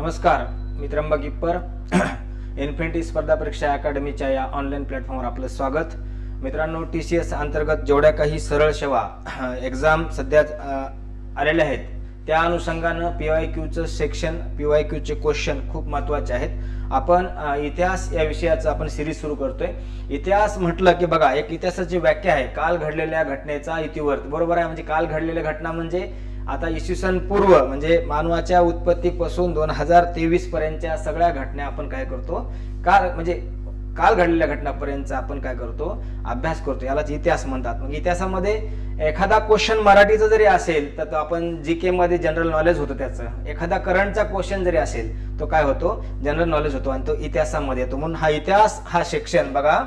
नमस्कार, मी त्र्यंबक इप्पर इन्फिनिटी स्पर्धा परीक्षा अकॅडमीच्या या ऑनलाईन प्लॅटफॉर्मवर आपलं स्वागत। मित्रांनो, TCS अंतर्गत जेवढ्या काही सरळ सेवा एक्झाम सध्या आलेल्या आहेत त्या अनुषंगाने PYQ चं सेक्शन, PYQ चे क्वेश्चन खूप महत्त्वाचे आहेत। आपण इतिहास या विषयाचा आपण सिरीज सुरू करतोय। इतिहास म्हटलं की बघा, एक इतिहासाची व्याख्या आहे काल घडलेल्या घटनेचा इतिवृत्त, बरोबर आहे। म्हणजे काल घडलेल्या घटना म्हणजे आता इसवी सन पूर्व म्हणजे मानवाच्या उत्पत्तीपासून 2023 पर्यंतच्या सगळ्या घटना आपण काय करतो, काल घडलेल्या घटनापर्यंतचा आपण काय करतो, अभ्यास करतो, यालाच इतिहास म्हणतात। मग इतिहासामध्ये एखादा क्वेश्चन मराठीचा जरी असेल तर तो आपण जीके मध्ये जनरल नॉलेज होतो त्याचं, एखादा करंटचा क्वेश्चन जरी असेल तो काय होतो, जनरल नॉलेज होतो आणि तो इतिहासामध्ये येतो। म्हणून हा इतिहास हा सेक्शन बघा,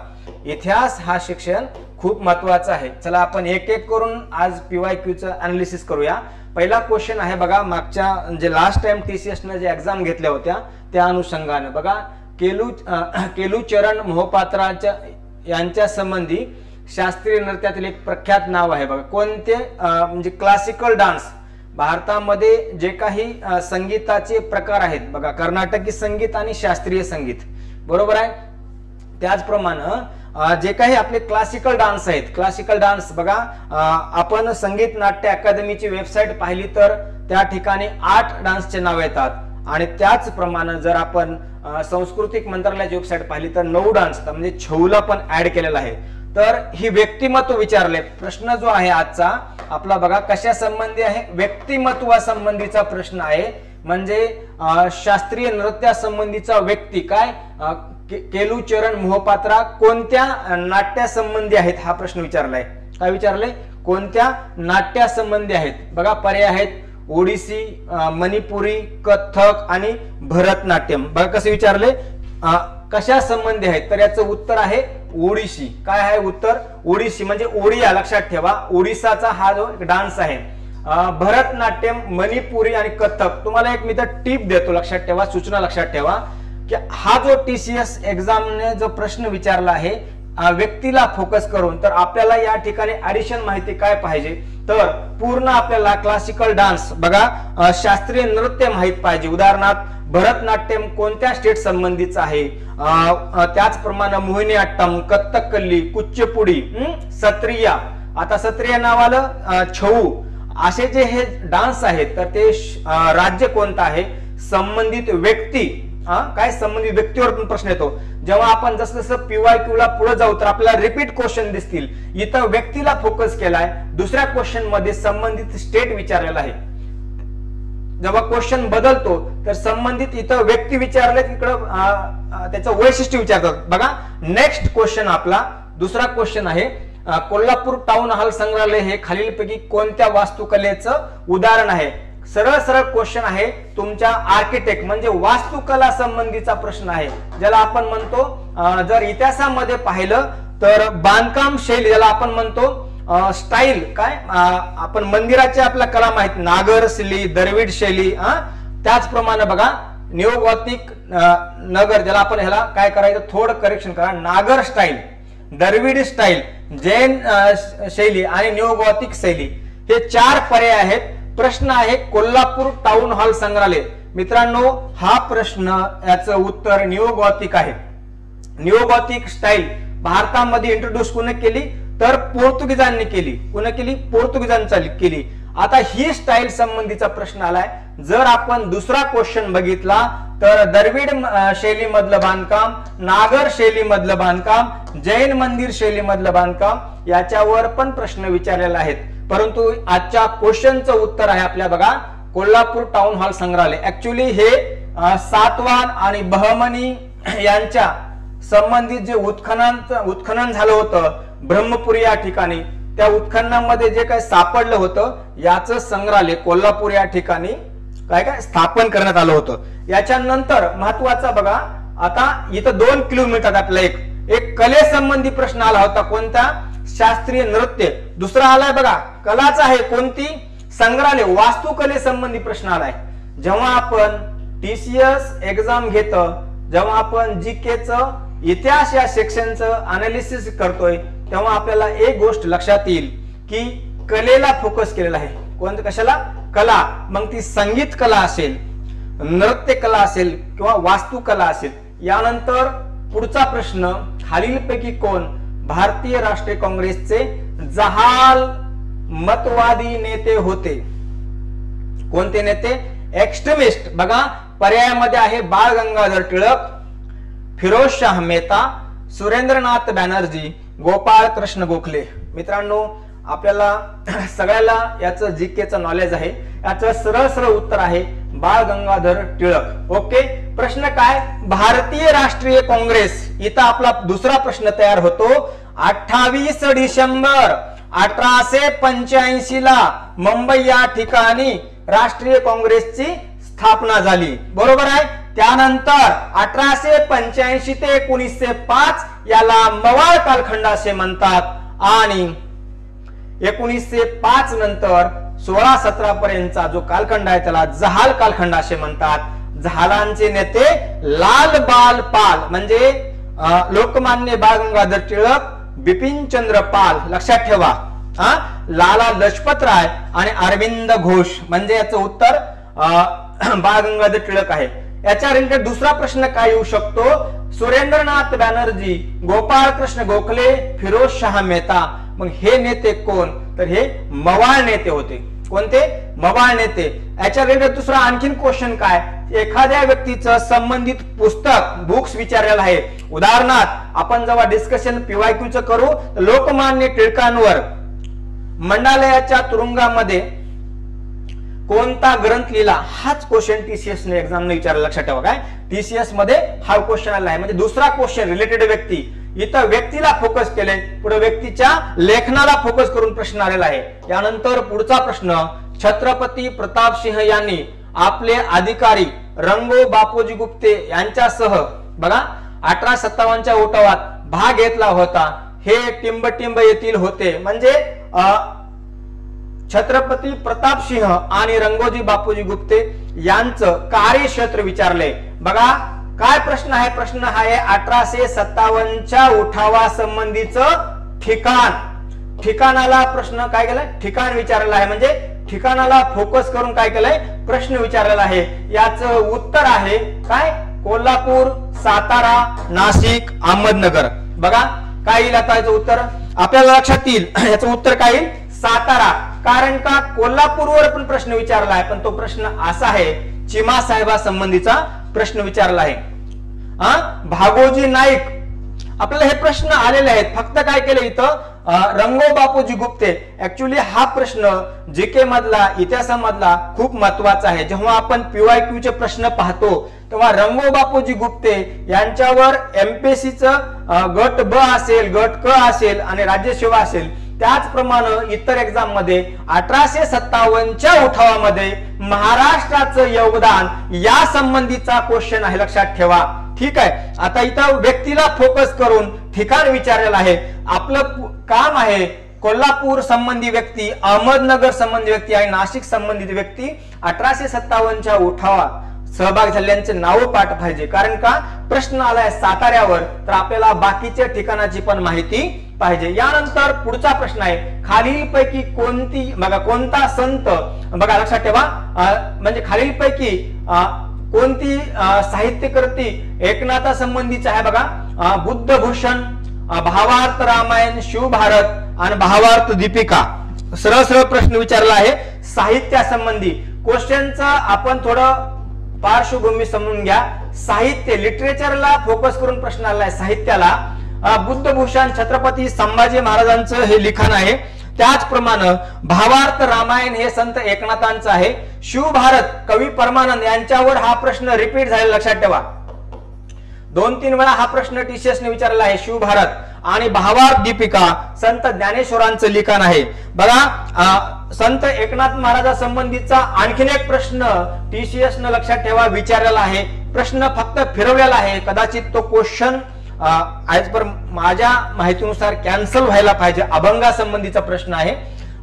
इतिहास हा सेक्शन खूप महत्त्वाचा आहे। चला आपण एक एक करून आज PYQ चं एनालिसिस करूया। पहिला क्वेश्चन आहे बघा, मागच्या म्हणजे लास्ट टाइम TCS ने जे एग्जाम घेतल्या होत्या त्या अनुषंगाने बघा, केलुचरण मोहपात्राच्या यांच्या संबंधी शास्त्रीय नृत्यातील एक प्रख्यात नाव आहे बघा। कोणते म्हणजे क्लासिकल डान्स, भारतामध्ये जे काही संगीताचे प्रकार आहेत बघा, कर्नाटकी संगीत आणि शास्त्रीय संगीत, बरोबर आहे। त्याचप्रमाणे जे काही आपले क्लासिकल डान्स आहेत, क्लासिकल डान्स बघा, आपण संगीत नाट्य अकादमीची वेबसाईट पाहिली तर त्या ठिकाणी 8 डान्सचे नाव येतात आणि त्याचप्रमाणे जर आपण सांस्कृतिक मंत्रालयाची वेबसाईट पाहिली तर 9 डान्स म्हणजे 6ला पण ऍड केलेला आहे। तर ही व्यक्तिमत्व विचारले, प्रश्न जो आहे आजचा आपला बघा कशा संबंधी आहे, व्यक्तिमत्वासंबंधीचा प्रश्न आहे। म्हणजे शास्त्रीय नृत्यासंबंधीचा व्यक्ती काय, केलुचरण मोहपात्रा कोणत्या नाट्यासंबंधी आहेत हा प्रश्न विचारलाय। काय विचारले, कोणत्या नाट्यासंबंधी आहेत बघा, पर्याय आहेत ओडिसी, मणिपुरी, कथक आणि भरतनाट्यम। बघा कसे विचारले, कशा संबंधी आहेत, तर याचं उत्तर आहे ओडिसी। काय आहे उत्तर, ओडिसी म्हणजे ओडिया, लक्षात ठेवा ओडिसाचा हा जो डान्स आहे। भरतनाट्यम, मणिपुरी आणि कथक, तुम्हाला एक मी तर टिप देतो, लक्षात ठेवा, सूचना लक्षात ठेवा की हा जो TCS एक्झामने जो प्रश्न विचारला आहे व्यक्तीला फोकस करून, तर आपल्याला या ठिकाणी ऍडिशन माहिती काय पाहिजे, तर पूर्ण आपल्याला क्लासिकल डान्स बघा, शास्त्रीय नृत्य माहित पाहिजे। उदाहरणार्थ भरतनाट्यम कोणत्या स्टेट संबंधीचं आहे, त्याचप्रमाणे मोहिनीअट्टम, कथकली, कुचिपुडी, सत्रिया, आता सत्रिया नावाला छऊ, असे जे हे डान्स आहेत तर ते राज्य कोणतं आहे, संबंधित व्यक्ती, काय संबंधित व्यक्तीवर पण प्रश्न येतो। जेव्हा आपण जसं जसं PYQ ला पुढे जाऊ तर आपल्याला रिपीट क्वेश्चन दिसतील। इथं व्यक्तीला फोकस केलाय, दुसऱ्या क्वेश्चन मध्ये संबंधित स्टेट विचारलेला आहे। जेव्हा क्वेश्चन बदलतो तर संबंधित इथं व्यक्ती विचारले, तिकडं त्याचं वैशिष्ट्य विचारतात बघा। नेक्स्ट क्वेश्चन आपला दुसरा क्वेश्चन आहे, कोल्हापूर टाउन हॉल संग्रहालय हे खालीलपैकी कोणत्या वास्तुकलेचं उदाहरण आहे। सरळ सरळ क्वेश्चन आहे तुमच्या आर्किटेक्ट म्हणजे वास्तुकला संबंधीचा प्रश्न आहे, ज्याला आपण म्हणतो, जर इतिहासामध्ये पाहिलं तर बांधकाम शैली, ज्याला आपण म्हणतो स्टाईल, काय आपण मंदिराचे आपल्या कला माहित, नागर शैली, द्रविड शैली, त्याचप्रमाणे बघा निओगॉथिक नगर, ज्याला आपण ह्याला काय करायचं, थोडं करेक्शन करा, नागर स्टाईल, द्रविड स्टाईल, जैन शैली आणि निओगॉथिक शैली, हे 4 पर्याय आहेत। प्रश्न आहे कोल्हापूर टाउन हॉल संग्रहालय। मित्रांनो, हा प्रश्न याचं उत्तर निओगॉथिक आहे। निओगॉथिक स्टाईल भारतामध्ये इंट्रोड्यूस कोणी केली, तर पोर्तुगीजांनी केली। कोणी केली, पोर्तुगीजांनी केली। आता ही स्टाईल संबंधीचा प्रश्न आलाय। जर आपण दुसरा क्वेश्चन बघितला तर द्रविड शैली मधलं बांधकाम, नागर शैली मधलं बांधकाम, जैन मंदिर शैली मधलं बांधकाम, याच्यावर पण प्रश्न विचारलेले आहेत। परंतु आजच्या क्वेश्चनचं उत्तर आहे आपल्या बघा कोल्हापूर टाउन हॉल संग्रहालय। ऍक्च्युअली हे सातवाहन आणि बहमनी यांच्या संबंधित जे उत्खनन झालं होतं ब्रह्मपुरी या ठिकाणी, त्या उत्खननामध्ये जे काही सापडलं होतं याचं संग्रहालय कोल्हापूर या ठिकाणी काय स्थापन करण्यात आलं होतं। याच्यानंतर महत्वाचा बघा, आता इथं 2 किलोमीटर आपल्याला एक कले संबंधी प्रश्न आला होता, कोणता, शास्त्रीय नृत्य। दुसरा आलाय बघा कलाचा आहे, कोणती, संग्रहालय, वास्तुकले संबंधी प्रश्न आलाय। जेव्हा आपण TCS एक्झाम घेतो, जेव्हा आपण जीकेचं इतिहास या सेक्शनचं अनालिसिस करतोय, तेव्हा आपल्याला एक गोष्ट लक्षात येईल की कलेला फोकस केलेला आहे। कोणत्या, कशाला, कला, मग ती संगीत कला असेल, नृत्यकला असेल किंवा वास्तुकला असेल. यानंतर पुढचा प्रश्न, खालीलपैकी कोण भारतीय राष्ट्रीय काँग्रेसचे जहाल मतवादी नेते होते? कोणते नेते? एक्स्ट्रीमिस्ट. बघा पर्यायामध्ये आहे बाळ गंगाधर टिळक, फिरोजशाह मेहता, सुरेंद्रनाथ बॅनर्जी, गोपाळ कृष्ण गोखले. मित्रांनो आपल्याला सगळ्याला याचं जीकेचं नॉलेज आहे. याचं सरळ सरळ उत्तर आहे बाळ गंगाधर टिळक. ओके. प्रश्न काय? भारतीय राष्ट्रीय काँग्रेस. इथं आपला दुसरा प्रश्न तयार होतो. 28 डिसेंबर 1885 ला मुंबई या ठिकाणी राष्ट्रीय काँग्रेसची स्थापना झाली. बरोबर आहे. त्यानंतर 1885 ते 1905 याला मवाळ कालखंड असे म्हणतात आणि 1905 नंतर 16-17 पर्यंतचा जो कालखंड आहे त्याला जहाल कालखंड असे म्हणतात. जहालांचे नेते लाल बाल पाल म्हणजे लोकमान्य बाळ गंगाधर टिळक, बिपिन चंद्र पाल. लक्षात ठेवा. लाला लजपत राय आणि अरविंद घोष. म्हणजे याचं उत्तर बाळ गंगाधर टिळक आहे. याच्या रिलेटेड दुसरा प्रश्न काय येऊ शकतो? सुरेंद्रनाथ बॅनर्जी, गोपाळ कृष्ण गोखले, फिरोजशाह मेहता. मग हे नेते कोण? तर हे मवाळ नेते होते. कोणते? मवाळ नेते. याच्या रिलेटेड दुसरा आणखीन क्वेश्चन काय? एखाद्या व्यक्तीचं संबंधित पुस्तक बुक्स विचारलेलं आहे. उदाहरणार्थ आपण जेव्हा डिस्कशन पीवायक्यूचं करू तर लोकमान्य टिळकांवर मंडालयाच्या तुरुंगामध्ये कोणता ग्रंथ लिहिला? हाच क्वेश्चन टीसीएस ने एक्झाम ने विचारला. लक्षात ठेवा. काय टीसीएस मध्ये हा क्वेश्चन आला आहे. म्हणजे दुसरा क्वेश्चन रिलेटेड व्यक्ती. इथं व्यक्तीला फोकस केले, पुढे व्यक्तीच्या लेखनाला फोकस करून प्रश्न आलेला आहे. यानंतर पुढचा प्रश्न, छत्रपती प्रतापसिंह यांनी आपले अधिकारी रंगो बापूजी गुप्ते यांच्यासह बघा 1857च्या उठावात भाग घेतला होता. हे टिंबटिंब येथील होते. म्हणजे छत्रपती प्रतापसिंह आणि रंगोजी बापूजी गुप्ते यांचं कार्यक्षेत्र विचारले. बघा काय प्रश्न आहे? प्रश्न आहे 1857च्या उठावा संबंधीचं ठिकाण. ठिकाणाला प्रश्न काय केलाय? ठिकाण विचारलेलं आहे. म्हणजे ठिकाणाला फोकस करून काय केलंय? प्रश्न विचारलेला आहे. याचं उत्तर आहे काय? कोल्हापूर, सातारा, नाशिक, अहमदनगर. बघा काय येईल आता याचं उत्तर? आपल्याला लक्षात येईल याचं उत्तर काय येईल? सातारा. कारण का? कोल्हापूरवर पण प्रश्न विचारला आहे, पण तो प्रश्न असा आहे चिमा साहेबा संबंधीचा प्रश्न विचारला आहे. भागोजी नाईक. आपल्याला हे प्रश्न आलेले आहेत. फक्त काय केलं इथं रंगो बापूजी गुप्ते. ऍक्च्युली हा प्रश्न जीके मधला, इतिहासामधला खूप महत्वाचा आहे. जेव्हा आपण पीवायक्यू चे प्रश्न पाहतो तेव्हा रंगो बापूजी गुप्ते यांच्यावर एमपीएससीचं गट ब असेल, गट क असेल आणि राज्यसेवा असेल. त्याचप्रमाणे इतर एक्झाम मध्ये 1857च्या उठावामध्ये महाराष्ट्राचं योगदान या संबंधीचा क्वेश्चन आहे. लक्षात ठेवा. ठीक आहे. आता इथं व्यक्तीला फोकस करून ठिकाण विचारलेलं आहे. आपलं काम आहे कोल्हापूर संबंधी व्यक्ती, अहमदनगर संबंधी व्यक्ती आणि नाशिक संबंधित व्यक्ती 1857च्या उठावा सहभाग झाल्यांचे नाव पाठ पाहिजे. कारण का? प्रश्न आलाय साताऱ्यावर, तर आपल्याला बाकीच्या ठिकाणाची पण माहिती पाहिजे. यानंतर पुढचा प्रश्न आहे खालीलपैकी कोणती, बघा कोणता संत, बघा लक्षात ठेवा, म्हणजे खालीलपैकी कोणती साहित्यकृती एकनाथा संबंधीची आहे? बघा बुद्धभूषण, भावार्थ रामायण, शिवभारत आणि भावार्थ दीपिका. सरळ सरळ प्रश्न विचारला आहे साहित्यासंबंधी. क्वेश्चनचा आपण थोडं पार्श्वभूमी समजून घ्या. साहित्य लिटरेचरला फोकस करून प्रश्न आलाय. साहित्याला बुद्धभूषण छत्रपती संभाजी महाराजांचं हे लिखाण आहे. त्याचप्रमाणे भावार्थ रामायण हे संत एकनाथांचं आहे. शिवभारत कवी परमानंद यांच्यावर हा प्रश्न रिपीट झालेला. लक्षात ठेवा. 2-3 वेळा हा प्रश्न टीसीएस ने विचारला आहे. शिवभारत आणि भावार्थ दीपिका संत ज्ञानेश्वरांचं लिखाण आहे. बघा संत एकनाथ महाराजा संबंधीचा आणखीन एक प्रश्न टीसीएस न लक्षात ठेवा विचारलेला आहे. प्रश्न फक्त फिरवलेला आहे. कदाचित तो क्वेश्चन आज पर माझ्या माहितीनुसार कॅन्सल व्हायला पाहिजे. अभंगा संबंधीचा प्रश्न आहे.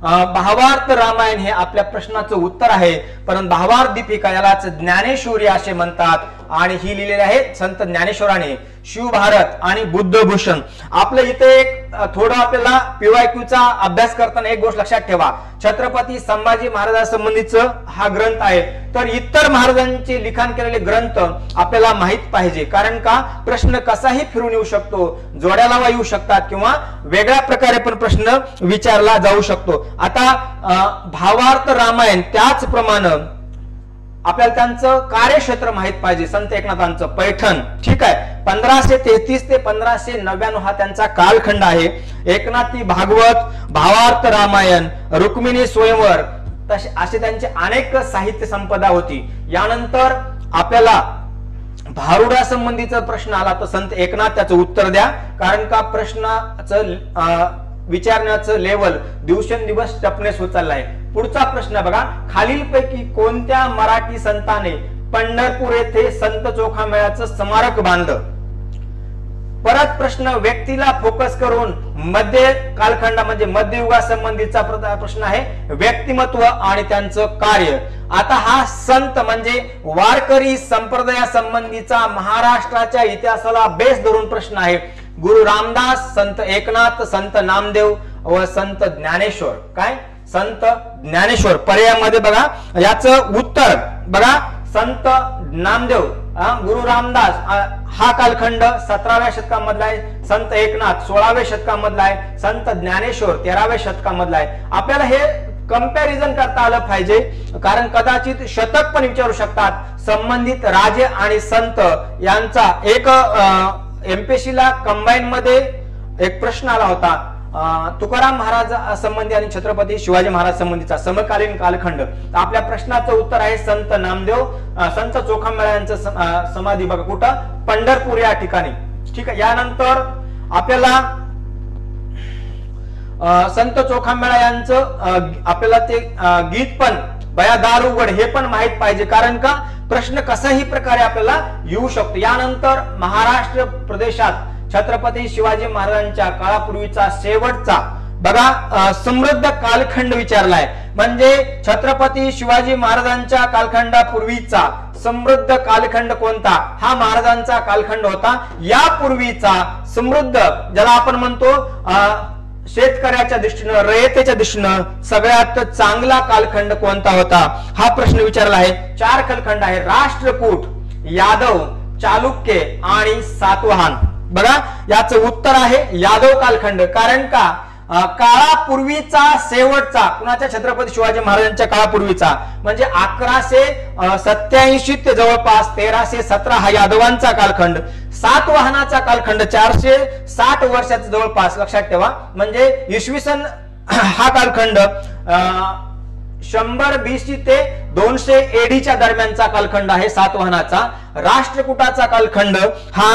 भावार्थ रामायण हे आपल्या प्रश्नाचं उत्तर आहे, परंतु भावार्थ दीपिका यालाच ज्ञानेश्वरी असे म्हणतात आणि ही लिहिलेली आहे संत ज्ञानेश्वराने. शिवभारत आणि बुद्धभूषण. आपलं इथे एक थोडं आपल्याला पीवायक्यूचा अभ्यास करताना एक गोष्ट लक्षात ठेवा, छत्रपती संभाजी महाराजांसंबंधीचं हा ग्रंथ आहे, तर इतर महाराजांचे लिखाण केलेले ग्रंथ आपल्याला माहित पाहिजे. कारण का प्रश्न कसाही फिरून येऊ शकतो, जोड्या लावा येऊ शकतात किंवा वेगळ्या प्रकारे पण प्रश्न विचारला जाऊ शकतो. आता भावार्थ रामायण त्याचप्रमाणे आपल्याला त्यांचं कार्यक्षेत्र माहित पाहिजे. संत एकनाथांचं पैठण, ठीक आहे, 1533 ते 1599 हा त्यांचा कालखंड आहे. एकनाथी भागवत, भावार्थ रामायण, रुक्मिणी स्वयंवर असे त्यांचे अनेक साहित्य संपदा होती. यानंतर आपल्याला भारुडा संबंधीचा प्रश्न आला तर संत एकनाथ त्याचं उत्तर द्या, कारण का प्रश्नाचं विचारण्याचं लेवल दिवसेंदिवस टपनेस होत चाललाय. पुढचा प्रश्न बघा, खालीलपैकी कोणत्या मराठी संताने पंढरपूर येथे संत चोखामेळ्याचं स्मारक बांधलं? परत प्रश्न व्यक्तीला फोकस करून मध्य कालखंड म्हणजे मध्ययुगासंबंधीचा प्रश्न आहे, व्यक्तिमत्व आणि त्यांचं कार्य. आता हा संत म्हणजे वारकरी संप्रदायासंबंधीचा महाराष्ट्राच्या इतिहासाला बेस धरून प्रश्न आहे. गुरु रामदास, संत एकनाथ, संत नामदेव व संत ज्ञानेश्वर. काय? संत ज्ञानेश्वर. पर्यायामध्ये बघा याचं उत्तर बघा, संत नामदेव, गुरु रामदास हा कालखंड 17व्या शतकामधला आहे, संत एकनाथ 16व्या शतकामधला आहे, संत ज्ञानेश्वर 13व्या शतकामधला आहे. आपल्याला हे कंपॅरिझन करता आलं पाहिजे, कारण कदाचित शतक पण विचारू शकतात. संबंधित राजे आणि संत यांचा एक एमपीएससी ला कंबाईन मध्ये एक प्रश्न आला होता, तुकाराम महाराज संबंधी आणि छत्रपती शिवाजी महाराज संबंधीचा समकालीन कालखंड. आपल्या प्रश्नाचं उत्तर आहे संत नामदेव. संत चोखामेळा यांचं समाधी बघा कुठं? पंढरपूर या ठिकाणी, ठीक आहे. यानंतर आपल्याला संत चोखामेळा यांचं आपल्याला ते गीत पण बया दार उघड हे पण माहित पाहिजे, कारण का प्रश्न कसाही प्रकारे आपल्याला येऊ शकतो. यानंतर महाराष्ट्र प्रदेशात छत्रपती शिवाजी महाराजांच्या काळापूर्वीचा शेवटचा बघा समृद्ध कालखंड विचारलाय, म्हणजे छत्रपती शिवाजी महाराजांच्या कालखंडापूर्वीचा समृद्ध कालखंड कोणता? हा महाराजांचा कालखंड होता. यापूर्वीचा समृद्ध, ज्याला आपण म्हणतो शेतकऱ्याच्या दृष्टीनं, रयतेच्या दृष्टीनं सगळ्यात चांगला कालखंड कोणता होता? हा प्रश्न विचारला आहे. 4 कालखंड आहे, राष्ट्रकूट, यादव, चालुक्य आणि सातवाहन. बघा याचं उत्तर आहे यादव कालखंड, कारण का काळापूर्वीचा शेवटचा कुणाच्या? छत्रपती शिवाजी महाराजांच्या काळापूर्वीचा, म्हणजे 1187 ते जवळपास 1317 हा यादवांचा कालखंड. सातवाहनाचा कालखंड 460 वर्षाचा जवळपास, लक्षात ठेवा. म्हणजे इसवी सन हा कालखंड 100 BC ते 200 AD दरम्यानचा कालखंड आहे सातवाहनाचा. राष्ट्रकूटाचा कालखंड हा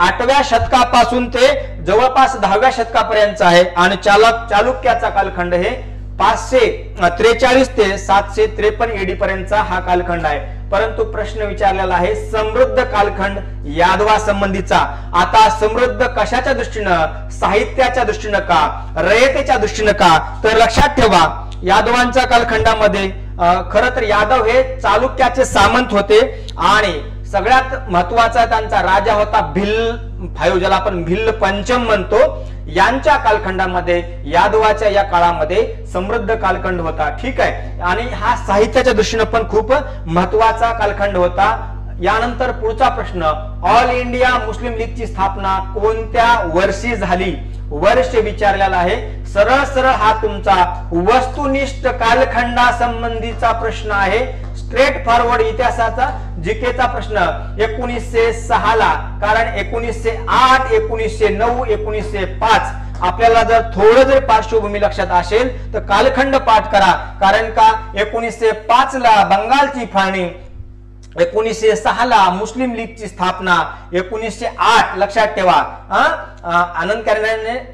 8व्या शतकापासून ते जवळपास 10व्या शतकापर्यंत आहे, आणि चालुक्याचा कालखंड हे 543 ते 753 AD पर्यंतचा हा कालखंड आहे. परंतु प्रश्न विचारलेला आहे समृद्ध कालखंड यादवा संबंधीचा. आता समृद्ध कशाच्या दृष्टीनं? साहित्याच्या दृष्टीनं का? रयतेच्या दृष्टीनं का? तर लक्षात ठेवा यादवांच्या कालखंडामध्ये खरं तर यादव हे चालुक्याचे सामंत होते, आणि सगळ्यात महत्वाचा त्यांचा राजा होता भिल्ल 5, ज्याला आपण भिल्ल पंचम म्हणतो. यांच्या कालखंडामध्ये यादवाच्या या काळामध्ये समृद्ध कालखंड होता, ठीक आहे. आणि हा साहित्याच्या दृष्टीने पण खूप महत्वाचा कालखंड होता. यानंतर पुढचा प्रश्न, ऑल इंडिया मुस्लिम लीगची स्थापना कोणत्या वर्षी झाली? वर्ष विचारलेला आहे. सरळ सरळ हा तुमचा वस्तुनिष्ठ कालखंडा संबंधीचा प्रश्न आहे. स्ट्रेट फॉरवर्ड इतिहासाचा जीकेचा प्रश्न 1906 ला, कारण 1908, 1909, 1905 आपल्याला जर थोडं जर पार्श्वभूमी लक्षात असेल तर कालखंड पाठ करा, कारण का 1905 ला बंगालची फाळणी, 1906 ला मुस्लिम लीगची स्थापना, 1908 लक्षात ठेवा आनंद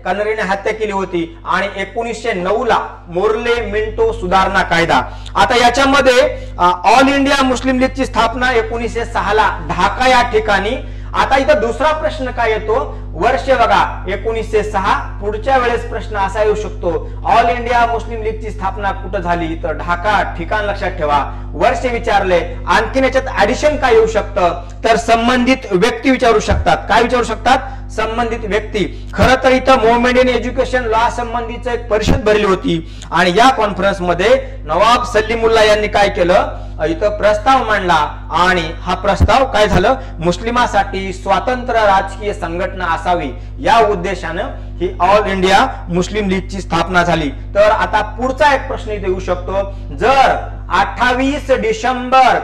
कॅनरीने हत्या केली होती, आणि 1909 ला मोर्ले मिंटो सुधारणा कायदा. आता याच्यामध्ये ऑल इंडिया मुस्लिम लीगची स्थापना 1906 ला ढाका या ठिकाणी, आता इथं दुसरा प्रश्न काय येतो, वर्ष बघा 1906. पुढच्या वेळेस प्रश्न असा येऊ शकतो, ऑल इंडिया मुस्लिम लीगची स्थापना कुठं झाली, तर ढाका ठिकाण लक्षात ठेवा. वर्ष विचारले. आणखीन याच्यात ऍडिशन काय येऊ शकतं, तर संबंधित व्यक्ती विचारू शकतात. काय विचारू शकतात, संबंधित व्यक्ती. खरं तर इथं मूव्हमेंट इन एज्युकेशन लॉ संबंधीच एक परिषद भरली होती आणि या कॉन्फरन्स मध्ये नवाब सलीमुल्ला यांनी काय केलं, इथं प्रस्ताव मांडला आणि हा प्रस्ताव काय झालं, मुस्लिमासाठी स्वतंत्र राजकीय संघटना असावी या उद्देशानं ही ऑल इंडिया मुस्लिम लीगची स्थापना झाली. तर आता पुढचा एक प्रश्न इथे येऊ शकतो, जर 28 डिसेंबर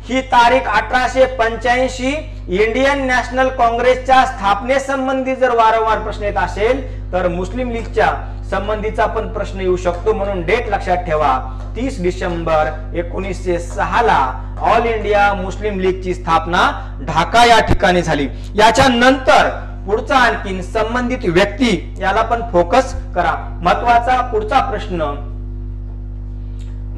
ही तारीख 1885 इंडियन नॅशनल काँग्रेसच्या स्थापनेसंबंधी जर वारंवार प्रश्न येत असेल तर मुस्लिम लीगच्या संबंधीचा पण प्रश्न येऊ शकतो. म्हणून डेट लक्षात ठेवा, 30 डिसेंबर 1906 ला ऑल इंडिया मुस्लिम लीगची स्थापना ढाका या ठिकाणी झाली. याच्या नंतर पुढचा आणखीन संबंधित व्यक्ती याला पण फोकस करा. महत्वाचा पुढचा प्रश्न,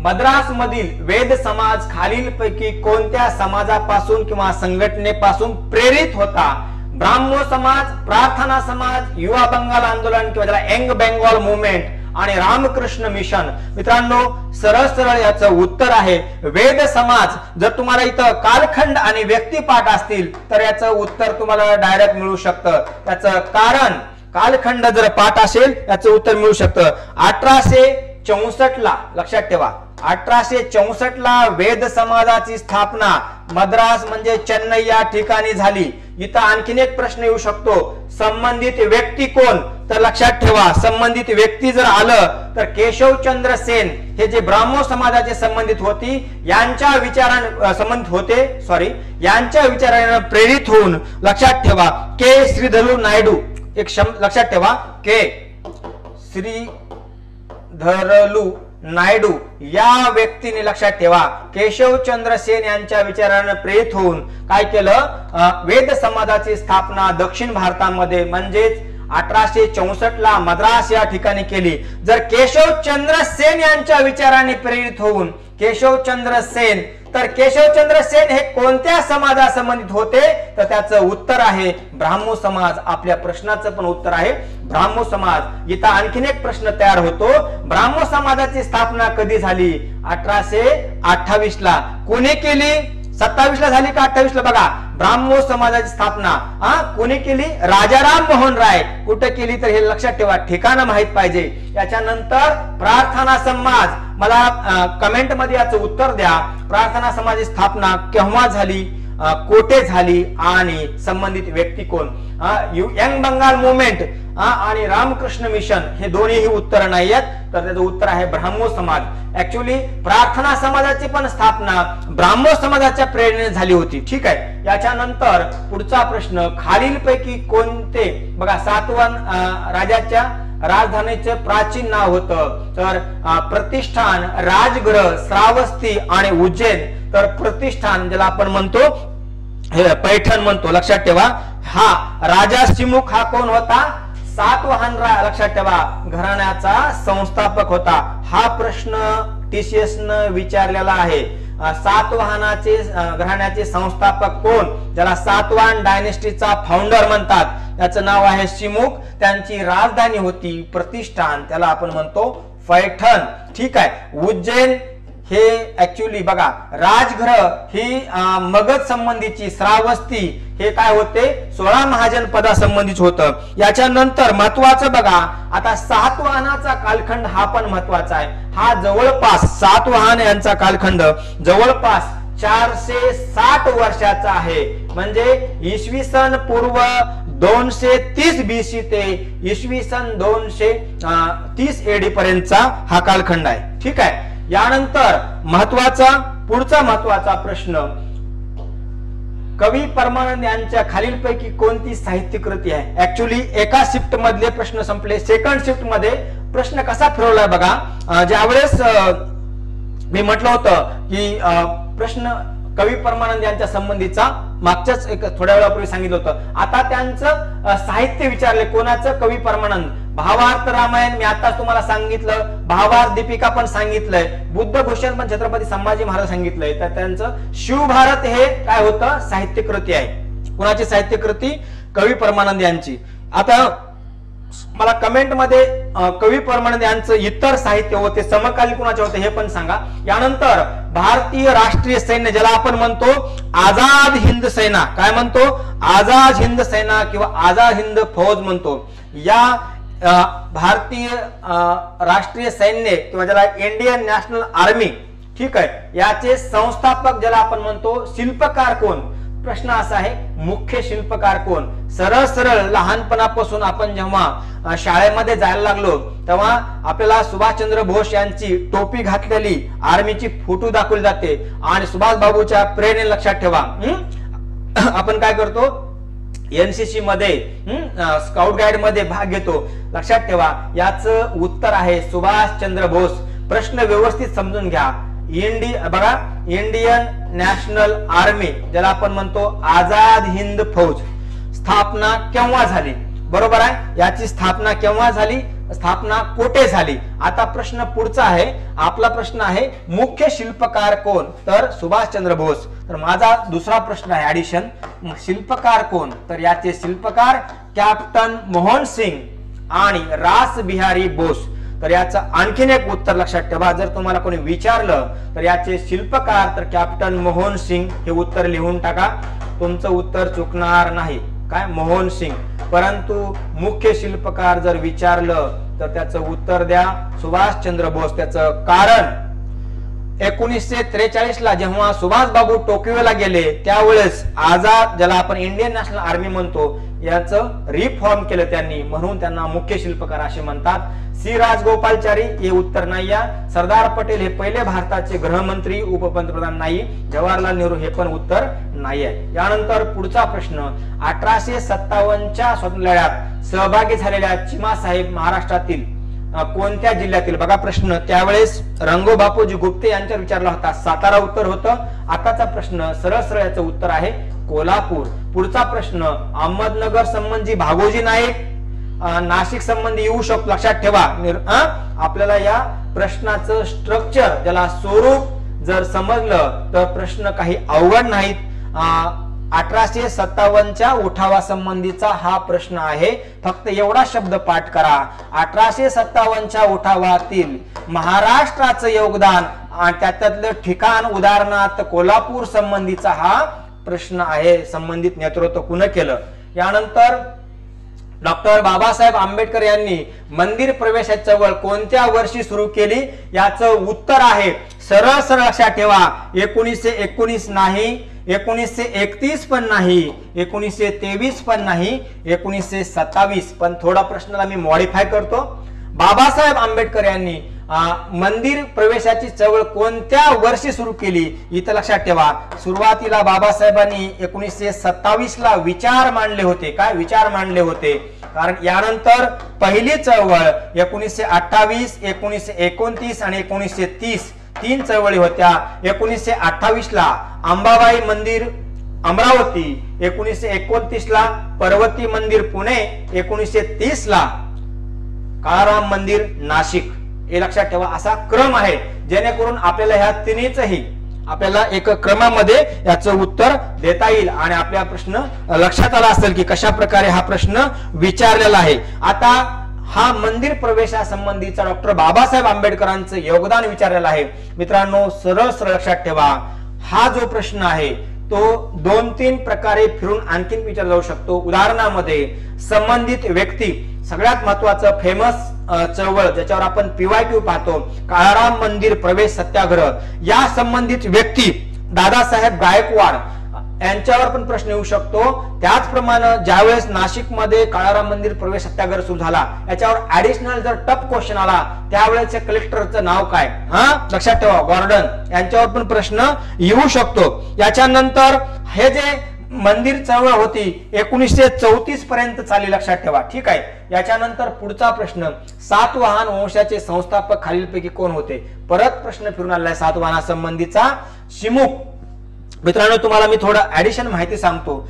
मद्रास मधील वेद समाज खालीलपैकी कोणत्या समाजापासून किंवा संघटनेपासून प्रेरित होता, ब्राह्मो समाज, प्रार्थना समाज, युवा बंगाल आंदोलन किंवा त्याला यंग बेंगॉल मुवमेंट आणि रामकृष्ण मिशन. मित्रांनो सरळ सरळ याचं उत्तर आहे वेद समाज. जर तुम्हाला इथं कालखंड आणि व्यक्ती पाठ असतील तर याचं उत्तर तुम्हाला डायरेक्ट मिळू शकतं. त्याचं कारण कालखंड जर पाठ असेल याचं उत्तर मिळू शकतं. 1864 ला लक्षात ठेवा, 1864 ला वेद समाजाची स्थापना मद्रास म्हणजे चेन्नई या ठिकाणी झाली. इथं आणखीन एक प्रश्न येऊ शकतो, संबंधित व्यक्ती कोण, तर लक्षात ठेवा संबंधित व्यक्ती जर आलं तर केशवचंद्र सेन हे जे ब्राह्मो समाजाचे संबंधित होती यांच्या विचारांना संबंधित होते, यांच्या विचारांना प्रेरित होऊन लक्षात ठेवा के श्रीधरू नायडू, एक लक्षात ठेवा के श्रीधरलू नायडू या व्यक्तीने लक्षात ठेवा केशवचंद्र सेन यांच्या विचारांना प्रेरित होऊन काय केलं, वेद समाजाची स्थापना दक्षिण भारतामध्ये म्हणजेच 1864 ला मद्रास या ठिकाणी केली. जर केशवचंद्र सेन यांच्या विचारांनी प्रेरित होऊन केशवचंद्र सेन, तर केशवचंद्र सेन हे कोणत्या समाजासंबंधित होते, तर त्याचं उत्तर आहे ब्राह्मो समाज. आपल्या प्रश्नाचं पण उत्तर आहे ब्राह्मो समाज. इथं आणखीन एक प्रश्न तयार होतो, ब्राह्मो समाजाची स्थापना कधी झाली, 1828 ला. कोणी केली, 27 ला झाली का 28 ला, बघा ब्राह्मो समाजाची स्थापना कोणी केली, राजाराम मोहन राय. कुठे केली तर हे लक्षात ठेवा, ठिकाण माहित पाहिजे. याच्यानंतर प्रार्थना समाज, मला कमेंट मध्ये याचं उत्तर द्या, प्रार्थना समाजाची स्थापना केव्हा झाली, कोठे झाली आणि संबंधित व्यक्ती कोण. यंग बंगाल मुवमेंट आणि रामकृष्ण मिशन हे दोन्हीही उत्तर नाही आहेत, तर त्याचं उत्तर आहे ब्राह्मो समाज. ऍक्च्युअली प्रार्थना समाजाची पण स्थापना ब्राह्मो समाजाच्या प्रेरणेने झाली होती. ठीक आहे. याच्यानंतर पुढचा प्रश्न, खालीलपैकी कोणते, बघा सातवाहन राजाच्या राजधानीचे प्राचीन नाव होतं, तर प्रतिष्ठान, राजगृह, श्रावस्ती आणि उज्जैन. तर प्रतिष्ठान ज्याला आपण म्हणतो हे पैठण म्हणतो, लक्षात ठेवा. हा राजा सिमुख हा कोण होता, सातवाहन लक्षात ठेवा घराण्याचा संस्थापक होता. हा प्रश्न TCS न विचारलेला आहे. सातवाहनाचे घराण्याचे संस्थापक कोण, ज्याला सातवाहन डायनेस्टीचा फाउंडर म्हणतात, त्याचं नाव आहे सिमुख. त्यांची राजधानी होती प्रतिष्ठान, त्याला आपण म्हणतो पैठण. ठीक आहे. उज्जैन हे ऍक्च्युअली बघा राजगृह ही मगध संबंधीची, श्रावस्ती हे काय होते 16 महाजन पदासंबंधीच होतं. याच्यानंतर महत्वाचं बघा, आता सातवाहनाचा कालखंड हा पण महत्वाचा आहे. हा जवळपास सातवाहन यांचा कालखंड जवळपास 460 वर्षाचा आहे. म्हणजे इसवी सन पूर्व 230 BC ते इसवी सन 230 AD पर्यंतचा हा कालखंड आहे. ठीक आहे. यानंतर पुढचा महत्वाचा प्रश्न, कवी परमानंद यांच्या खालीलपैकी कोणती साहित्य कृती आहे. ऍक्च्युअली एका शिफ्ट मधले प्रश्न संपले, सेकंड शिफ्ट मध्ये प्रश्न कसा फिरवलाय बघा. ज्यावेळेस मी म्हटलं होतं की प्रश्न कवी परमानंद यांच्या संबंधीचा मागच्याच एक थोड्या वेळापूर्वी सांगितलं होतं. आता त्यांचं साहित्य विचारले, कोणाचं, कवी परमानंद. भावार्थ रामायण मी आता तुम्हाला सांगितलं, भावार्थ दीपिका पण सांगितलंय, बुद्ध भूषण पण छत्रपती संभाजी महाराज सांगितलंय. तर त्यांचं शिवभारत हे काय होतं, साहित्य कृती आहे. कुणाची साहित्यकृती? कवी परमानंद यांची. आता मला कमेंट मध्ये कवी परमानंद यांचं इतर साहित्य होते समकालीन कुणाचे होते हे पण सांगा. यानंतर भारतीय राष्ट्रीय सैन्य ज्याला आपण म्हणतो आझाद हिंद सेना, काय म्हणतो? आझाद हिंद सेना किंवा आझाद हिंद फौज म्हणतो. या भारतीय राष्ट्रीय सैन्य किंवा ज्याला इंडियन नॅशनल आर्मी, ठीक आहे, याचे संस्थापक ज्याला आपण म्हणतो शिल्पकार कोण? प्रश्न असा आहे मुख्य शिल्पकार कोण? सरळ सरळ लहानपणापासून आपण जेव्हा शाळेमध्ये जायला लागलो तेव्हा आपल्याला सुभाषचंद्र बोस यांची टोपी घातलेली आर्मीची फोटो दाखवली जाते आणि सुभाष बाबूच्या प्रेरणे लक्षात ठेवा. आपण काय करतो? एनसीसी मध्ये स्काउट गाईड मध्ये भाग घेतो. लक्षात ठेवा याचं उत्तर आहे सुभाषचंद्र बोस. प्रश्न व्यवस्थित समजून घ्या. बघा इंडियन नॅशनल आर्मी ज्याला आपण म्हणतो आझाद हिंद फौज स्थापना केव्हा झाली? बरोबर आहे. याची स्थापना केव्हा झाली? स्थापना कोठे झाली? आता प्रश्न पुढचा आहे. आपला प्रश्न आहे मुख्य शिल्पकार कोण? तर सुभाषचंद्र बोस. तर माझा दुसरा प्रश्न आहे ऍडिशन, शिल्पकार कोण? तर याचे शिल्पकार कॅप्टन मोहन सिंग आणि रास बिहारी बोस. तर याचं आणखीन एक उत्तर लक्षात ठेवा. जर तुम्हाला कोणी विचारलं तर याचे शिल्पकार तर कॅप्टन मोहन सिंग हे उत्तर लिहून टाका. तुमचं उत्तर चुकणार नाही. काय? मोहन सिंग. परंतु मुख्य शिल्पकार जर विचारलं तर त्याचं उत्तर द्या सुभाषचंद्र बोस. त्याचं कारण 1943 ला जेव्हा सुभाष बाबू टोकियोला गेले त्यावेळेस आझाद ज्याला आपण इंडियन नॅशनल आर्मी म्हणतो याचं रिफॉर्म केलं त्यांनी, म्हणून त्यांना मुख्य शिल्पकार असे म्हणतात. सी राजगोपालचारी हे उत्तर नाही आहे. सरदार पटेल हे पहिले भारताचे गृहमंत्री उपपंतप्रधान नाही. जवाहरलाल नेहरू हे पण उत्तर नाही आहे. यानंतर पुढचा प्रश्न 1857च्या स्वातंत्र्य लढ्यात सहभागी झालेल्या चिमासाहेब महाराष्ट्रातील कोणत्या जिल्ह्यातील? बघा प्रश्न त्यावेळेस रंगो बापूजी गुप्ते यांच्यावर विचारला होता. सातारा उत्तर होतं. आताचा प्रश्न सरळ सरळ याचं उत्तर आहे कोल्हापूर. पुढचा प्रश्न अहमदनगर संबंधी भागोजी नाईक नाशिक संबंधी येऊ शकतो. लक्षात ठेवा आपल्याला या प्रश्नाचं स्ट्रक्चर ज्याला स्वरूप जर समजलं तर प्रश्न काही अवघड नाहीत. 1857च्या उठावा संबंधीचा हा प्रश्न आहे. फक्त एवढा शब्द पाठ करा. 1857च्या उठावातील महाराष्ट्राचं योगदान आणि त्यातलं ठिकाण उदाहरणार्थ कोल्हापूर संबंधीचा हा प्रश्न आहे. संबंधित नेतृत्व कुणी केलं? यानंतर डॉक्टर बाबासाहेब आंबेडकर यांनी मंदिर प्रवेशाची चळवळ कोणत्या वर्षी सुरू केली? याचं उत्तर आहे सरळ सरळ लक्षात ठेवा 1919 नाही, 1931 पण नाही, 1923 पण नाही, 1927. पण थोडा प्रश्नाला मी मॉडिफाय करतो. बाबासाहेब आंबेडकर यांनी मंदिर प्रवेशाची चळवळ कोणत्या वर्षी सुरू केली? इथं लक्षात ठेवा सुरुवातीला बाबासाहेबांनी 1927 ला विचार मांडले होते. काय विचार मांडले होते? कारण यानंतर पहिली चळवळ 1928, 1929 आणि 1930 तीन चळवळी होत्या. 1928 ला अंबाबाई मंदिर अमरावती, 1929 ला पर्वती मंदिर पुणे, 1930 ला काळाराम मंदिर नाशिक. हे लक्षात ठेवा असा क्रम आहे जेणेकरून आपल्याला ह्या तिन्हीचही आपल्याला एक क्रमामध्ये याचं उत्तर देता येईल आणि आपल्या प्रश्न लक्षात आला असेल की कशा प्रकारे हा प्रश्न विचारलेला आहे. आता हा मंदिर प्रवेशासंबंधीचा डॉक्टर बाबासाहेब आंबेडकरांचं योगदान विचारलेलं आहे. मित्रांनो सरळ सरळ लक्षात ठेवा हा जो प्रश्न आहे तो 2-3 प्रकारे फिरून आणखीन विचारला जाऊ शकतो. उदाहरणामध्ये संबंधित व्यक्ती, सगळ्यात महत्वाचं फेमस चळवळ ज्याच्यावर आपण PYQ पाहतो काळाराम मंदिर प्रवेश सत्याग्रह, या संबंधित व्यक्ती दादासाहेब गायकवाड यांच्यावर पण प्रश्न येऊ शकतो. त्याचप्रमाणे ज्यावेळेस नाशिक मध्ये काळाराम मंदिर प्रवेश सत्याग्रह सुरू झाला याच्यावर ऍडिशनल जर टफ क्वेश्चन आला त्यावेळेस कलेक्टरचं नाव काय? लक्षात ठेवा गॉर्डन. यांच्यावर पण प्रश्न येऊ शकतो. याच्यानंतर हे जे मंदिर चळवळ होती 1934 पर्यंत चालली. लक्षात ठेवा. ठीक आहे. याच्यानंतर पुढचा प्रश्न सातवाहन वंशाचे संस्थापक खालीलपैकी कोण होते? परत प्रश्न फिरून आलाय सातवाहनासंबंधीचा. शिमुख. मित्रांनो तुम्हाला मी थोडं ऍडिशन माहिती सांगतो.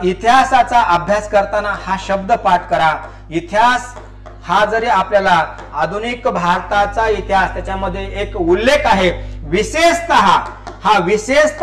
इतिहासाचा अभ्यास करताना हा शब्द पाठ करा. इतिहास हा जरी आपल्याला आधुनिक भारताचा इतिहास त्याच्यामध्ये एक उल्लेख आहे विशेषतः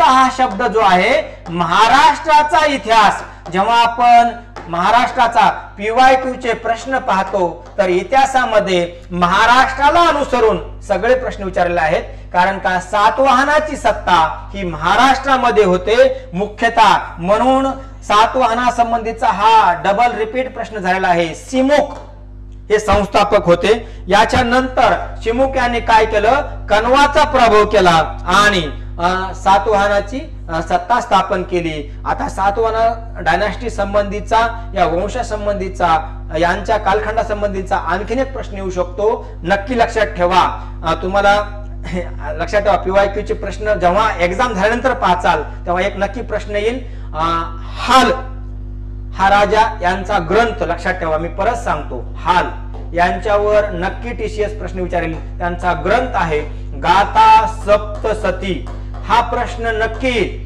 हा शब्द जो आहे महाराष्ट्राचा इतिहास जेव्हा आपण महाराष्ट्राचा PYQ चे प्रश्न पाहतो तर इतिहासामध्ये महाराष्ट्राला अनुसरून सगळे प्रश्न विचारलेले आहेत, कारण का सातवाहनाची सत्ता ही महाराष्ट्रामध्ये होते मुख्यतः, म्हणून सातवाहना संबंधीचा हा डबल रिपीट प्रश्न झालेला आहे। सिमुक हे संस्थापक होते। याच्या नंतर चिमुक यांनी काय केलं, कण्वाचा प्रभाव केला आणि सातवाहनाची सत्ता स्थापन केली। आता सातवाहन डायनास्टी संबंधीचा, या वंशा संबंधीचा, यांच्या कालखंडा संबंधीचा आणखीन एक प्रश्न येऊ शकतो, नक्की लक्षात ठेवा। तुम्हाला लक्षात ठेवा, PYQ चे प्रश्न जेव्हा एक्झाम झाल्यानंतर पाहाचाल तेव्हा एक नक्की प्रश्न येईल। हाल हा राजा यांचा ग्रंथ लक्षात ठेवा, मी परत सांगतो, हाल यांच्यावर नक्की TCS प्रश्न विचारेल। त्यांचा ग्रंथ आहे गाथा सप्तसती। हा प्रश्न नक्की